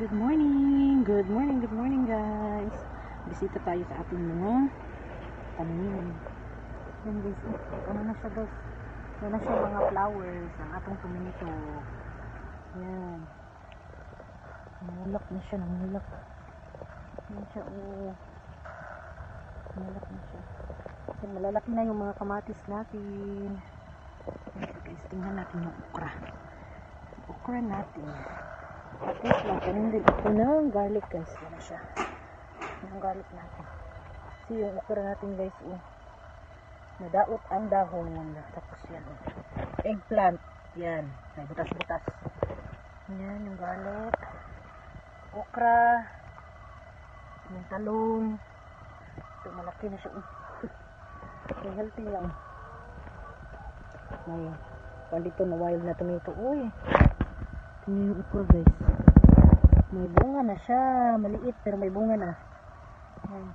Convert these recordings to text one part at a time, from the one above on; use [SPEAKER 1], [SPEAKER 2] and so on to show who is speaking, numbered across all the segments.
[SPEAKER 1] Good morning! Good morning, good morning guys! Bisita tayo sa ating mga tanim. Yan guys, ano na siya guys? Yan na siya mga flowers, ang atong tomato. Yan. Namulak na siya, namulak. Yan siya, oh. Namulak na siya. Yan, malalaki na yung mga kamatis natin. Yan guys, tingnan natin yung okra. Okra natin. Tapos magkaroon din ako ng garlic guys. Yan na siya. Yung garlic natin. Kasi yung okra natin guys, oh, nadaot ang dahon. Tapos yan, oh, eggplant. Yan, may butas-butas. Yan yung garlic. Okra. Yung talong. Ito malaki na siya. Yung healthy lang. May pandito na wild na tomato. Uy, tingnan yung okra guys. May bunga na siya. Maliit pero may bunga na. Yan.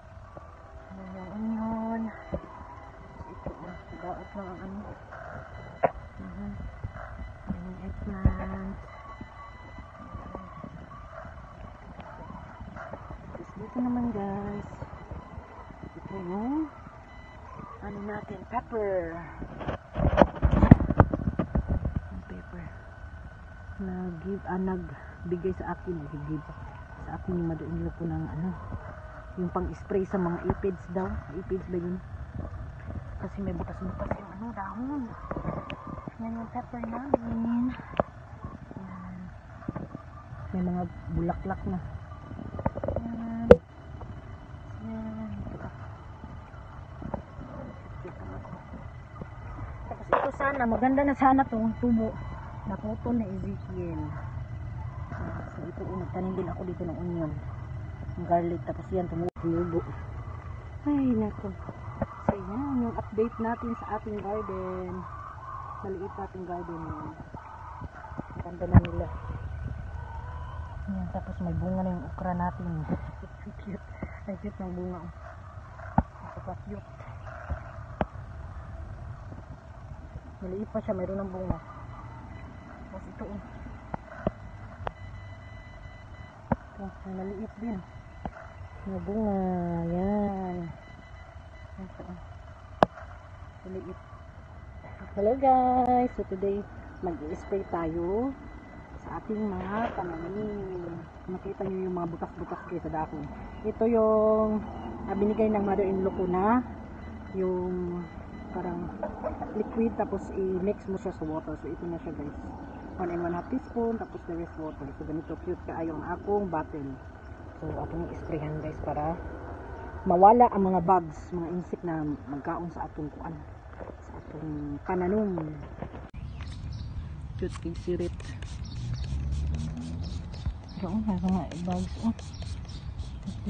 [SPEAKER 1] Yan yung onion. Ito oh, daot lang ang ano. Yan yung eggplant. Tapos dito naman guys, ito yung ano natin, pepper. Nagbigay sa akin, nagbigay sa akin yung madainlo po ng ano, yung pang spray sa mga aphids daw. Aphids ba yun? Kasi may butas-butas yung ano, dahon. Yan yung pepper namin. Yan. May mga bulaklak na. Yan. Yan. Tapos ito sana, maganda na sana itong tubo. Naputol na Ezekiel. So ito, nagtanim din ako dito ng onion, ng garlic, tapos yan tumubo. Ay nako. So yan yung update natin sa ating garden. Maliit nating garden yan. Ganda na nila. Yan, tapos may bunga na yung okra natin. Cute. Ang cute ng bunga. Cute. Maliit pa siya, mayroon ng bunga. Tapos ito oh. Ito, maliit din. May bunga. Yan. Ito oh. Maliit. Hello guys. So today, mag-i-spray tayo sa ating mga pananim. Makita nyo yung mga butas-butas kayo sa dahon. Ito yung binigay ng mother-in-law ko na yung parang liquid, tapos i-mix mo siya sa water. So ito na siya guys, 1 and 1/2 teaspoon, tapos the rest water. So ganito cute kaayo ang akong bottle. So atong i-sprayhan guys para mawala ang mga bugs, mga insect na magkaon sa atong kuan, sa atong pananom. Cute kay sirit. Pero may mga bugs oh.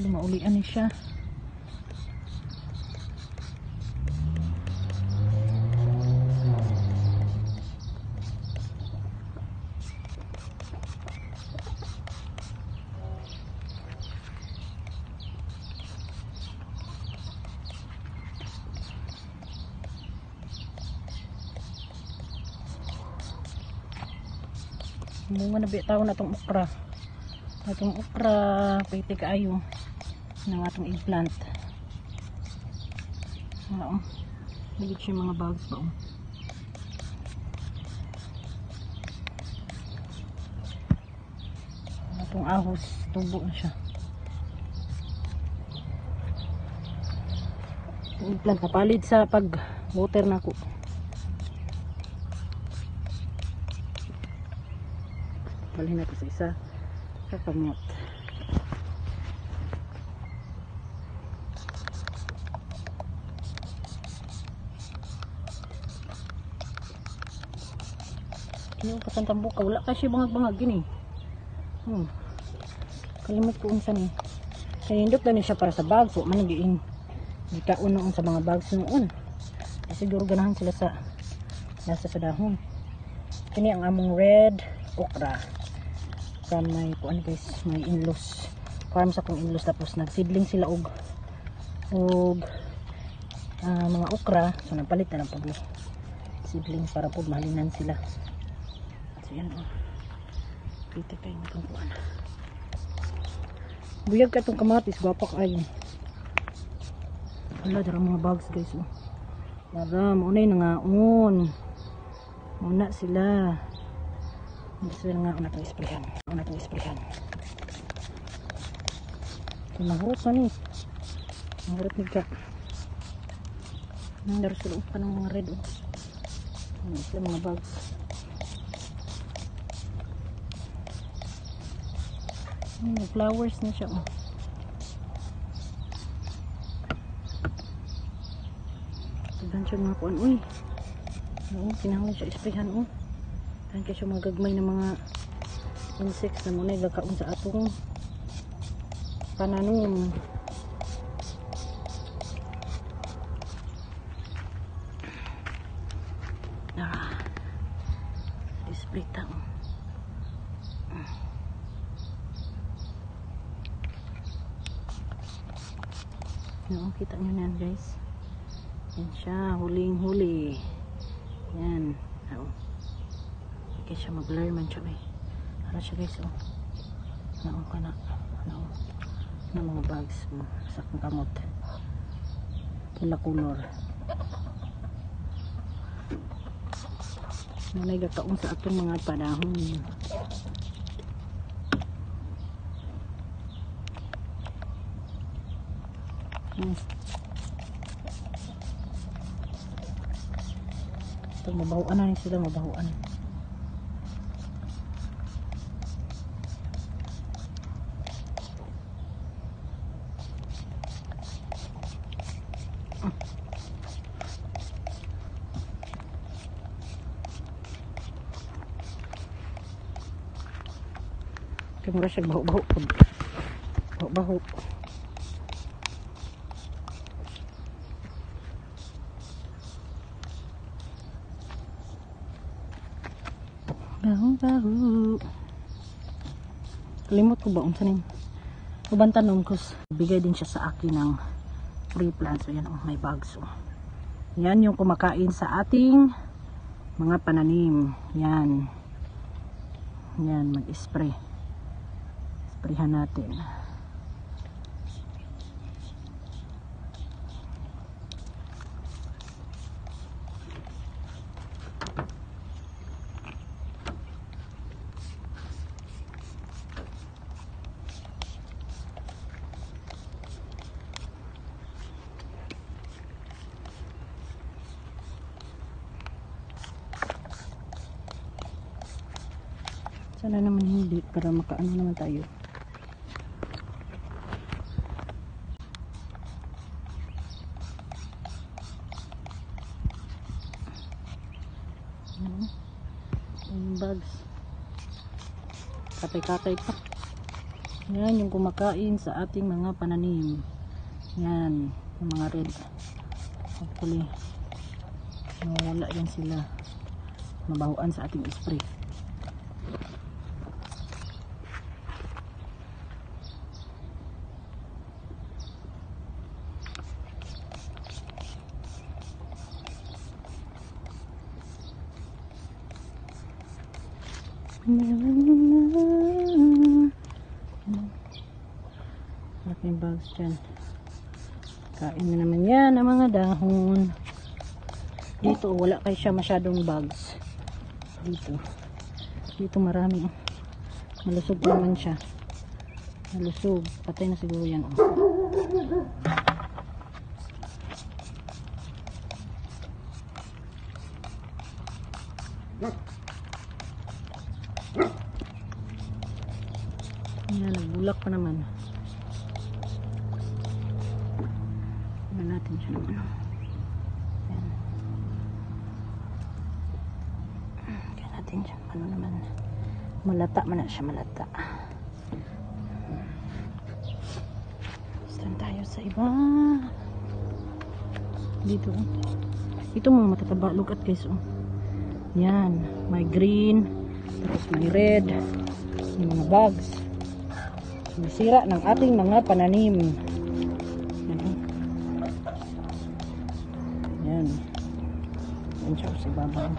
[SPEAKER 1] Lumaulian ni siya. Bunga na bitaw na itong okra. Itong okra, pwede kaayo ng atong eggplant. Wala oh. Bigit siya mga bugs ba oh. Itong ahos, tubo na siya. Itong eggplant, kapalit sa pag water na ko. Balhin natin sa isa sa kamot. Yung pasantang buka, wala kasi bangag-bangag gini. Kalimut ko unsa ni. Kaya hindot na siya para sa bags. Man nagiin gitaon noon sa mga bags noon. Kasi siguro ganahan sila sa nasa sa dahon. Kini ang among red okra. From my kuan guys, my in-laws farm sa kong in-laws, tapos nagsidling sila og mga okra, so napalit na lang po seedlings para po mahalinan sila. So yan oh, kita kayo na itong kuan. Buyag ka itong kamatis, gwapa ka ayun. Wala, dara mga bags guys. Oh. Dara, maunay na nga on. Muna sila. Muna sila nga, una itong isprehan. Una itong isprehan. So, nahurot na ni. Nahurot ni ka. Nang dara sila pa ng mga red. Oh. Ano sila mga bags. Flowers na siya. Oh. Tagan siya mga kuan. Uy. Oo, kinahanglan siya isprehan. Oh. Tagan siya mga gagmay na mga insects na muna gakaon sa atong pananom. Spray ta. Yan, kita nyo na yan guys. Yan siya, huling huli. Yan. Oh. Okay siya, mag-blur man siya eh. Ano siya guys oh. Naong ka na. Naong. Na mga bags. Sakang kamot. Pula color. Nanay gakaon sa atong mga panahon. Ito, mabahuan na sila, mabahuan. Kamura siya baho-baho. Baho-baho. Baho-baho. Kalimot ko ba unsa ning ubantanom ko. Bigay din siya sa akin ng free plants. So yan oh, may bags oh. Yan yung kumakain sa ating mga pananim. Yan. Yan, mag-spray. Sprayhan natin. Sana naman hindi para makaano naman tayo. Yung bags. Katay-katay pa. Yan yung kumakain sa ating mga pananim. Yan. Yung mga red. Hopefully wala yan sila. Mabahuan sa ating spray. Malaking bags dyan. Kain na naman yan ang mga dahon. Dito wala kayo siya masyadong bags. Dito marami. Malusog naman siya. Malusog. Patay na siguro yan. Yan, nagbulak pa naman. Ano natin siya naman. Yan. Kaya natin siya. Ano naman. Malata man na siya, malata. Stand tayo sa iba. Dito. Ito mga matataba. Look at guys. Oh. Yan. May green. Tapos may red. Yung mga bugs. Masira ng ating mga pananim. Yan. Yan siya sa baba.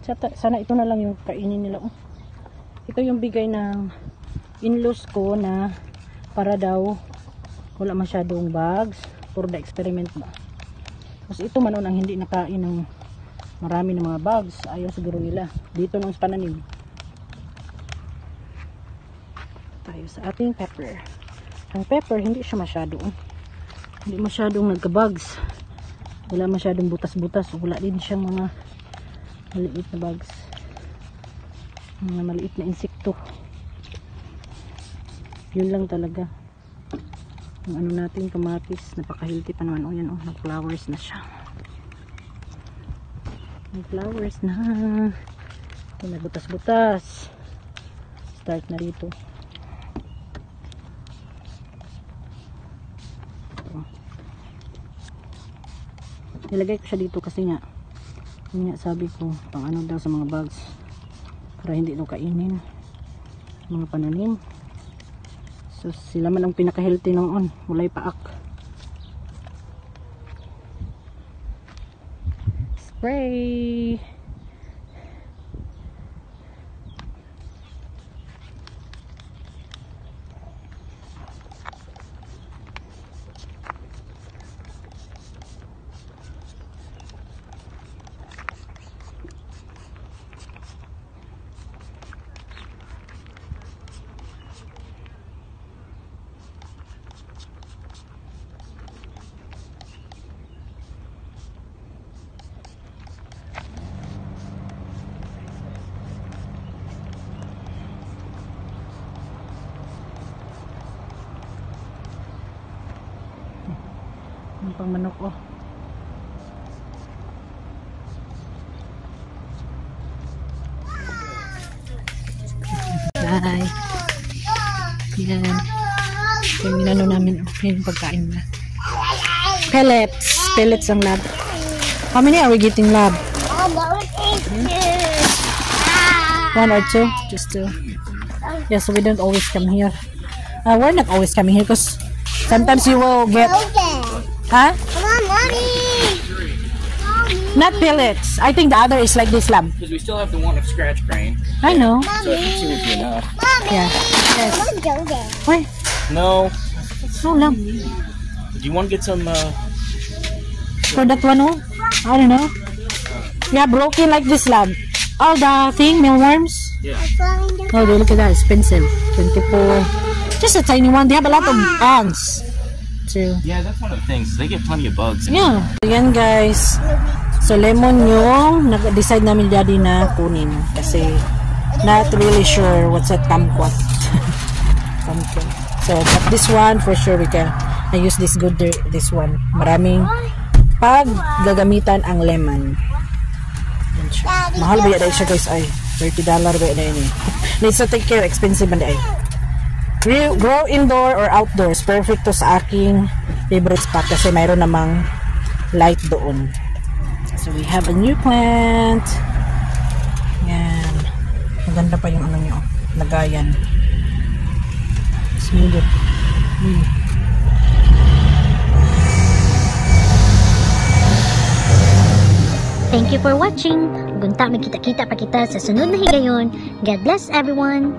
[SPEAKER 1] Sana ito na lang yung kainin nila. Oh. Ito yung bigay ng in-laws ko na para daw wala masyadong bugs for the experiment ba. Tapos ito man ang hindi nakain ng marami ng mga bugs. Ayaw siguro nila. Dito nung pananim. Tayo sa ating pepper. Ang pepper hindi siya masyado. Hindi masyadong nagka-bugs. Wala masyadong butas-butas. Wala din siyang mga maliit na bugs. Mga maliit na insekto. Yun lang talaga. Yung ano natin, kamatis, napaka-healthy pa naman. O yan, nag-flowers na siya. Nag-flowers na. Ito na butas-butas. Start na dito. Nilagay ko siya dito kasi nga, yun nga sabi ko, pang ano daw sa mga bugs. Para hindi daw kainin. Mga pananim. So sila man ang pinaka-healthy noon, walay paak. Spray. Yung pang manok Bye. Yan. Yung minano namin yung pagkain na. Pellets. Pellets ang lab. How many are we getting, lab? One or two? Just two. Yeah, so we don't always come here. We're not always coming here because sometimes you will get... Huh?
[SPEAKER 2] Come on, Mommy!
[SPEAKER 1] Not pellets. I think the other is like this, lab.
[SPEAKER 3] Because we still have the one of scratch grain.
[SPEAKER 1] I know.
[SPEAKER 3] So I think two would be enough.
[SPEAKER 2] Mommy!
[SPEAKER 1] Yeah. Yes.
[SPEAKER 2] Let's go there.
[SPEAKER 1] Why?
[SPEAKER 3] No.
[SPEAKER 1] No, lab.
[SPEAKER 3] Do you want to get some,
[SPEAKER 1] For that one, I don't know. Yeah, broken like this, lab. All the thing, mealworms.
[SPEAKER 3] yeah.
[SPEAKER 1] Oh, look at that. Expensive. 24. Just a tiny one. They have a lot of ants. Too.
[SPEAKER 3] Yeah, that's one of the things. They get plenty of bugs.
[SPEAKER 1] Yeah. Ayan, guys. So, lemon yung nag-decide namin daddy na kunin. Kasi, not really sure what's a kumquat. Kumquat. So, but this one, for sure, we can I use this this one. Maraming pag gagamitan ang lemon. Yan siya. Mahal ba yan siya, guys? Ay, $30 ba yan eh. Needs to take care. Expensive ba yan? Grow indoor or outdoors. Perfect to sa aking favorite spot kasi mayroon namang light doon. So we have a new plant. Yan. Maganda pa yung ano nyo. Lagayan. Smell it.
[SPEAKER 4] Thank you for watching. Gunta, magkita-kita pa kita sa sunod na higayon. God bless everyone.